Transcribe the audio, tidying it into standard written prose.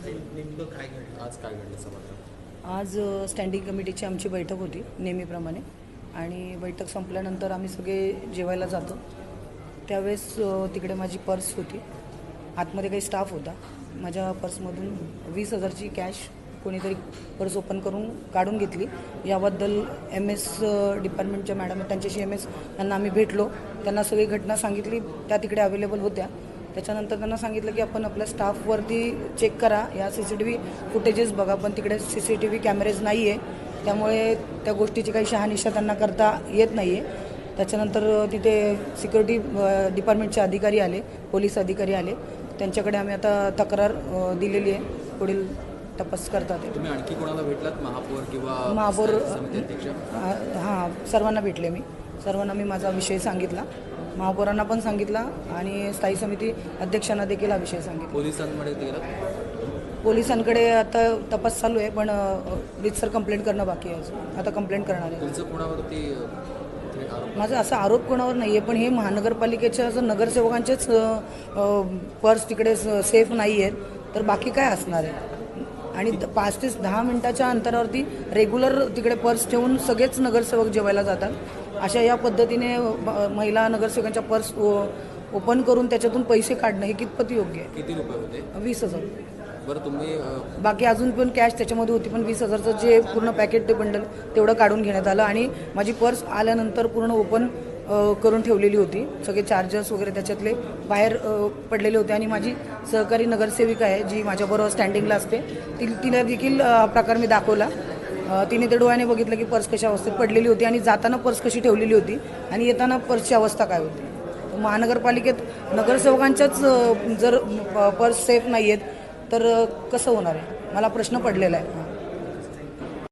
नेमकं काय घडलं, आज काय घडलं सभागृहात? आज स्टँडिंग कमिटीची आमची बैठक होती नेहमीप्रमाणे आणि बैठक संपल्यानंतर आम्ही सगळे जेवायला जातो त्यावेळेस तिकडे माझी पर्स होती, आतमध्ये काही स्टाफ होता. माझ्या पर्समधून 20,000ची कॅश कोणीतरी पर्स ओपन करून काढून घेतली. याबद्दल MS डिपार्टमेंटच्या मॅडम त्यांच्याशी यांना आम्ही भेटलो, त्यांना सगळी घटना सांगितली. त्या तिकडे अवेलेबल होत्या. त्याच्यानंतर त्यांना सांगितलं की आपण आपल्या स्टाफवरती चेक करा, या CCTV फुटेजेस बघा, पण तिकडे CCTV कॅमेरेज नाही आहे, त्यामुळे त्या गोष्टीची काही शहानिशा त्यांना करता येत नाही आहे. त्याच्यानंतर तिथे सिक्युरिटी डिपार्टमेंटचे अधिकारी आले, पोलीस अधिकारी आले, त्यांच्याकडे आम्ही आता तक्रार दिलेली आहे, पुढील तपास करतात. तुम्ही आणखी कोणाला भेटलात, महापौर किंवा महापौर समिती अध्यक्ष? हां, सर्वांना भेटले. सर्वांना मी माझा विषय सांगितला, महापौरांना पण सांगितला आणि स्थायी समिती अध्यक्षांना देखील हा विषय सांगितला. पोलिसांकडे गेलात? पोलिसांकडे आता तपास चालू आहे, पण रितसर कंप्लेंट करणं बाकी आहे अजून. आता कंप्लेंट करणार आहे. तुमचं कोणावरती आरोप? माझा असा आरोप कोणावर नाही आहे, पण हे महानगरपालिकेच्या जर नगरसेवकांचेच पर्स तिकडे सेफ नाही आहेत तर बाकी काय असणार आहे. आणि 5 ते 10 मिनिटाच्या अंतरावरती रेग्युलर तिकडे पर्स ठेवून सगळेच नगरसेवक जेवायला जातात. अशा या पद्धतीने महिला नगरसेवकांच्या पर्स ओपन करून त्याच्यातून पैसे काढणं हे कितपत योग्य आहे? किती रुपये होते? 20,000. बरं, तुम्ही बाकी अजून पण कॅश त्याच्यामध्ये होती, पण 20,000चं जे पूर्ण पॅकेट ते बंडल तेवढं काढून घेण्यात आलं आणि माझी पर्स आल्यानंतर पूर्ण ओपन करून ठेवलेली होती. सगळे चार्जर्स वगैरे त्याच्यातले बाहेर पडलेले होते आणि माझी सहकारी नगरसेविका आहे जी माझ्याबरोबर स्टँडिंगला असते, तिला देखील प्रकार मी दाखवला. तिने ते डोळ्याने बघितलं की पर्स कशा अवस्थेत पडलेली होती आणि जाताना पर्स कशी ठेवलेली होती आणि येताना पर्सची अवस्था काय होती. महानगरपालिकेत नगरसेवकांच्याच जर पर्स सेफ नाही आहेत तर कसं होणार आहे, मला प्रश्न पडलेला आहे.